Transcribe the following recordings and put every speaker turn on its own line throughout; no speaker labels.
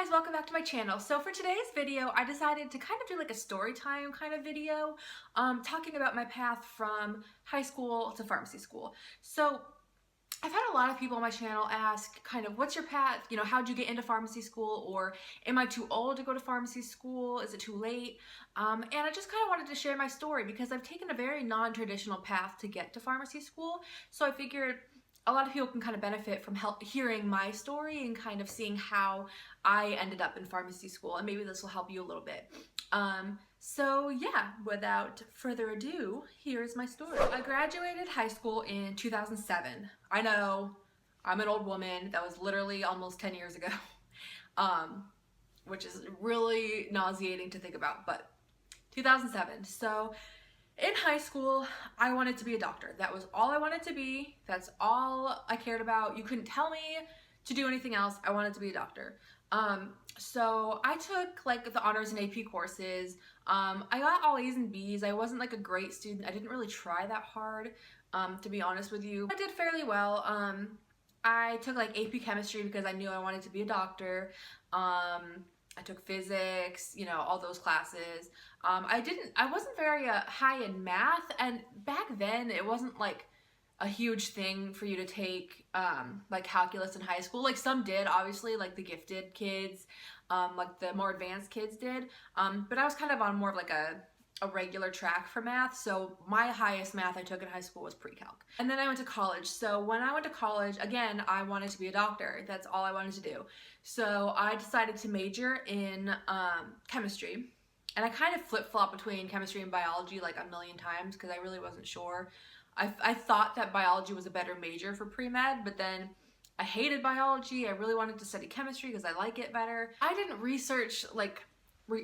guys, welcome back to my channel. So for today's video, I decided to kind of do like a story time kind of video, talking about my path from high school to pharmacy school. So I've had a lot of people on my channel ask kind of what's your path, how'd you get into pharmacy school, or am I too old to go to pharmacy school? Is it too late? And I just kind of wanted to share my story because I've taken a very non-traditional path to get to pharmacy school. So I figured a lot of people can kind of benefit from hearing my story and kind of seeing how I ended up in pharmacy school, and maybe this will help you a little bit. So yeah, without further ado, here's my story. I graduated high school in 2007. I know, I'm an old woman. That was literally almost 10 years ago, which is really nauseating to think about, but 2007. So in high school, I wanted to be a doctor. That was all I wanted to be. That's all I cared about. You couldn't tell me to do anything else. I wanted to be a doctor. So I took like the honors and AP courses. I got all A's and B's. I wasn't like a great student. I didn't really try that hard, to be honest with you. I did fairly well. I took like AP chemistry because I knew I wanted to be a doctor. I took physics, all those classes. I wasn't very high in math, and back then it wasn't like a huge thing for you to take like calculus in high school. Like some did, obviously, like the gifted kids, like the more advanced kids did. But I was kind of on more of like a regular track for math, so my highest math I took in high school was pre-calc. And then I went to college. So when I went to college, again, I wanted to be a doctor. That's all I wanted to do. So I decided to major in chemistry. And I kind of flip-flopped between chemistry and biology like a million times because I really wasn't sure. I thought that biology was a better major for pre-med, but then I hated biology. I really wanted to study chemistry because I like it better. I didn't research like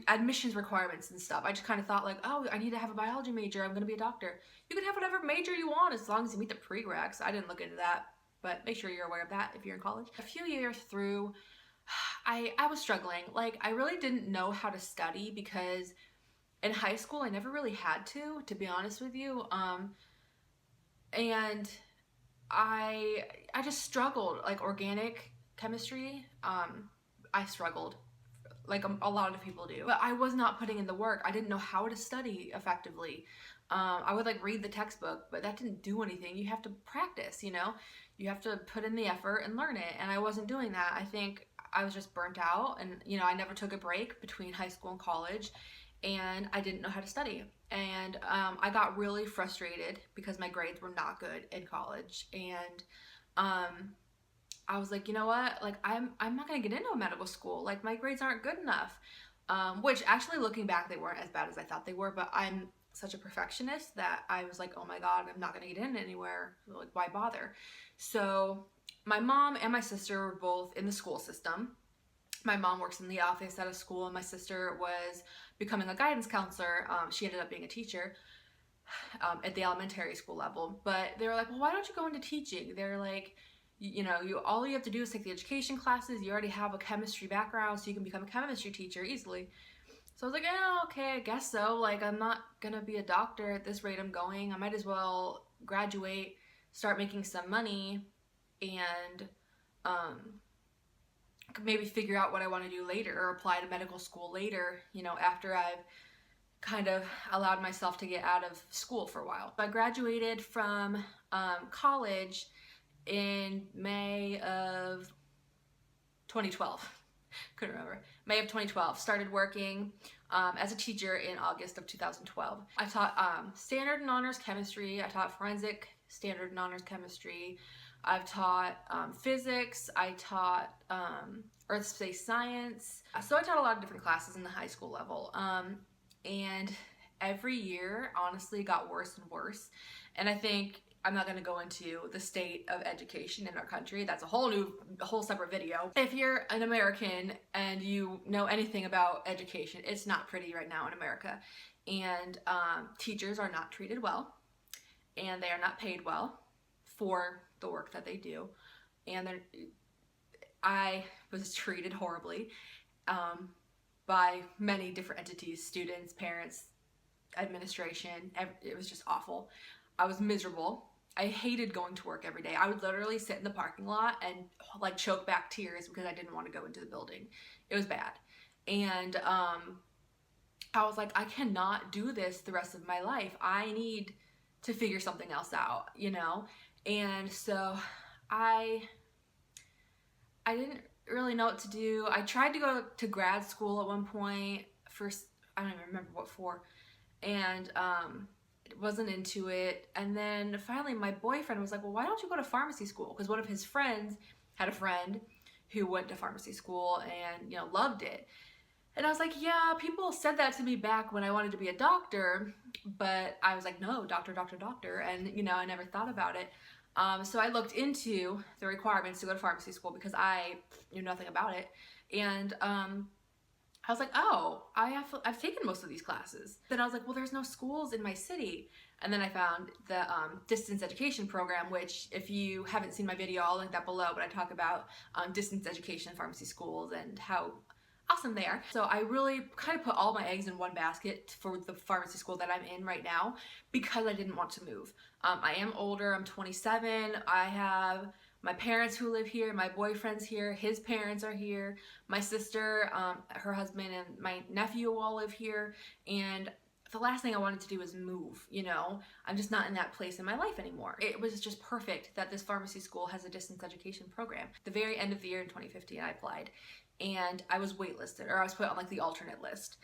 admissions requirements and stuff. I just kind of thought like, oh, I need to have a biology major. I'm going to be a doctor. You can have whatever major you want as long as you meet the prereqs. I didn't look into that, but make sure you're aware of that if you're in college. A few years through, I was struggling. Like, I really didn't know how to study because in high school I never really had to be honest with you. And I just struggled. Like organic chemistry, I struggled like a lot of people do, but I was not putting in the work. I didn't know how to study effectively. I would like read the textbook, but that didn't do anything. You have to practice, you have to put in the effort and learn it, and I wasn't doing that. I think I was just burnt out, and I never took a break between high school and college, and I didn't know how to study. And I got really frustrated because my grades were not good in college, and I was like, you know what? Like, I'm not gonna get into a medical school. Like, my grades aren't good enough. Which actually, looking back, they weren't as bad as I thought they were. But I'm such a perfectionist that I was like, oh my god, I'm not gonna get in anywhere. Like, why bother? So my mom and my sister were both in the school system. My mom works in the office at a school, and my sister was becoming a guidance counselor. She ended up being a teacher at the elementary school level. But they were like, well, why don't you go into teaching? They're like, all you have to do is take the education classes. You already have a chemistry background, so you can become a chemistry teacher easily. So I was like, oh, okay, I guess so. Like, I'm not gonna be a doctor at this rate I'm going. I might as well graduate, start making some money, and maybe figure out what I want to do later, or apply to medical school later, after I've kind of allowed myself to get out of school for a while. I graduated from college in May of 2012. Couldn't remember. May of 2012. Started working as a teacher in August of 2012. I taught standard and honors chemistry. I taught forensic standard and honors chemistry. I've taught physics. I taught earth-space science. So I taught a lot of different classes in the high school level. And every year, honestly, got worse and worse. And I think I'm not going to go into the state of education in our country. That's a whole separate video. If you're an American and you know anything about education, it's not pretty right now in America. And teachers are not treated well, and they are not paid well for the work that they do. And I was treated horribly by many different entities, students, parents, administration. It was just awful. I was miserable. I hated going to work every day. I would literally sit in the parking lot and like choke back tears because I didn't want to go into the building. It was bad. And I was like, I cannot do this the rest of my life. I need to figure something else out, you know? And so I didn't really know what to do. I tried to go to grad school at one point for, I don't even remember what for, and wasn't into it. And then finally my boyfriend was like, well, why don't you go to pharmacy school? Because one of his friends had a friend who went to pharmacy school and, you know, loved it. And I was like, yeah, people said that to me back when I wanted to be a doctor, but I was like, no, doctor, doctor, doctor. And, you know, I never thought about it. So I looked into the requirements to go to pharmacy school because I knew nothing about it. And I was like, oh, I've taken most of these classes. Then I was like, well, there's no schools in my city. And then I found the distance education program, which if you haven't seen my video, I'll link that below, but I talk about distance education pharmacy schools and how awesome they are. So I really kind of put all my eggs in one basket for the pharmacy school that I'm in right now because I didn't want to move. I am older, I'm 27, I have my parents who live here, my boyfriend's here, his parents are here, my sister, her husband, and my nephew all live here, and the last thing I wanted to do was move, you know? I'm just not in that place in my life anymore. It was just perfect that this pharmacy school has a distance education program. The very end of the year in 2015, I applied, and I was waitlisted, or I was put on like the alternate list.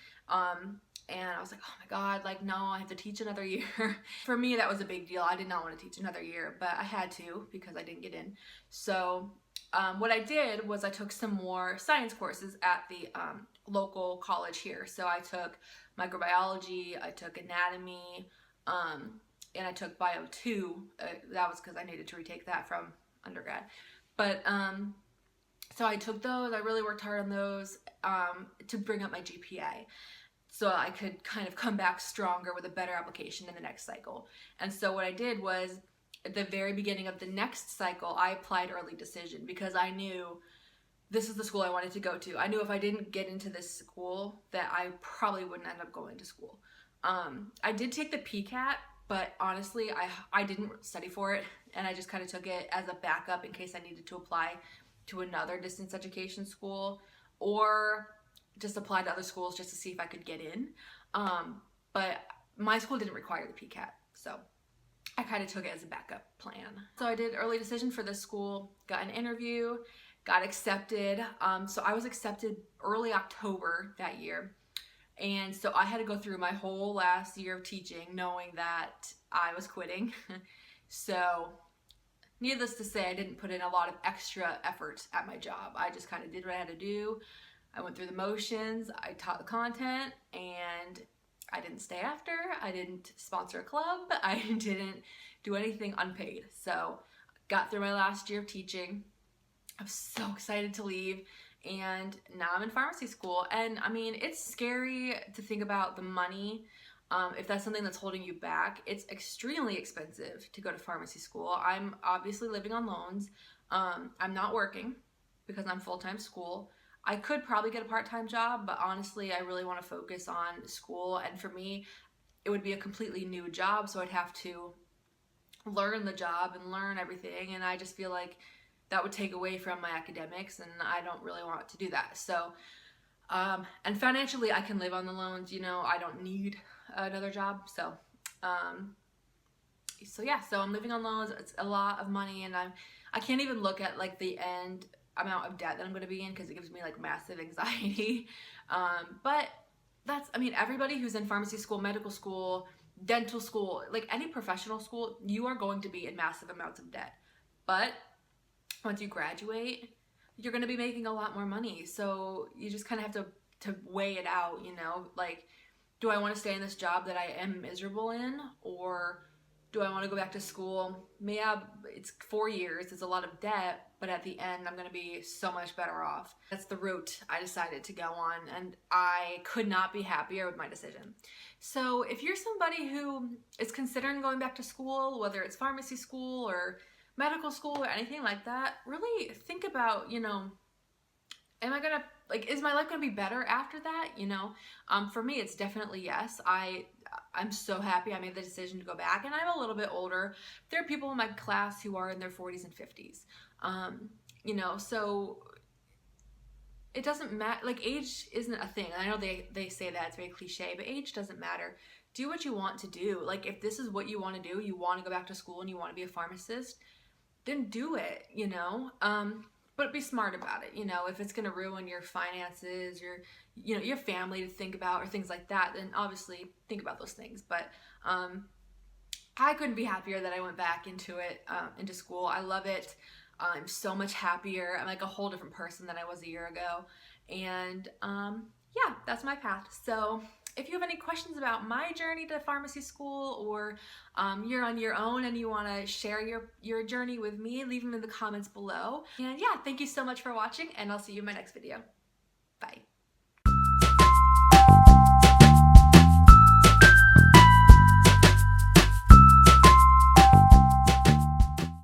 And I was like, oh my God, like, no, I have to teach another year. For me, that was a big deal. I did not want to teach another year, but I had to because I didn't get in. So what I did was I took some more science courses at the local college here. So I took microbiology, I took anatomy, and I took bio 2. That was because I needed to retake that from undergrad. But so I took those. I really worked hard on those to bring up my GPA, so I could kind of come back stronger with a better application in the next cycle. And so what I did was, at the very beginning of the next cycle, I applied early decision because I knew this is the school I wanted to go to. I knew if I didn't get into this school that I probably wouldn't end up going to school. I did take the PCAT, but honestly, I didn't study for it, and I just kind of took it as a backup in case I needed to apply to another distance education school, or just apply to other schools just to see if I could get in. But my school didn't require the PCAT, so I kind of took it as a backup plan. So I did early decision for this school, got an interview, got accepted. So I was accepted early October that year. And so I had to go through my whole last year of teaching knowing that I was quitting. So needless to say, I didn't put in a lot of extra effort at my job. I just kind of did what I had to do. I went through the motions, I taught the content, and I didn't stay after. I didn't sponsor a club. I didn't do anything unpaid. So got through my last year of teaching. I'm so excited to leave, and now I'm in pharmacy school. And I mean, it's scary to think about the money. If that's something that's holding you back, it's extremely expensive to go to pharmacy school. I'm obviously living on loans. I'm not working because I'm full-time school. I could probably get a part-time job, but honestly, I really want to focus on school. And for me, it would be a completely new job, so I'd have to learn the job and learn everything. And I just feel like that would take away from my academics, and I don't really want to do that. So, and financially, I can live on the loans. You know, I don't need another job. So, so yeah. So I'm living on loans. It's a lot of money, and I can't even look at like the end amount of debt that I'm going to be in because it gives me like massive anxiety. But that's, I mean, everybody who's in pharmacy school, medical school, dental school, like any professional school, you are going to be in massive amounts of debt. But once you graduate, you're going to be making a lot more money. So you just kind of have to weigh it out, you know, like, do I want to stay in this job that I am miserable in, or do I want to go back to school? Yeah, it's 4 years, it's a lot of debt, but at the end, I'm going to be so much better off. That's the route I decided to go on, and I could not be happier with my decision. So if you're somebody who is considering going back to school, whether it's pharmacy school or medical school or anything like that, really think about, you know, am I gonna, like, is my life gonna be better after that? You know, for me, it's definitely yes. I I'm so happy I made the decision to go back, and I'm a little bit older. There are people in my class who are in their 40s and 50s. You know, so it doesn't matter, like age isn't a thing. I know they say that, it's very cliche, but age doesn't matter. Do what you want to do. Like if this is what you want to do, you want to go back to school and you want to be a pharmacist, then do it, you know. But be smart about it, you know. If it's going to ruin your finances, your family to think about or things like that, then obviously think about those things. But I couldn't be happier that I went back into it, into school. I love it. I'm so much happier. I'm like a whole different person than I was a year ago. And yeah, that's my path. So if you have any questions about my journey to pharmacy school, or you're on your own and you want to share your journey with me, leave them in the comments below. And yeah, thank you so much for watching, and I'll see you in my next video. Bye.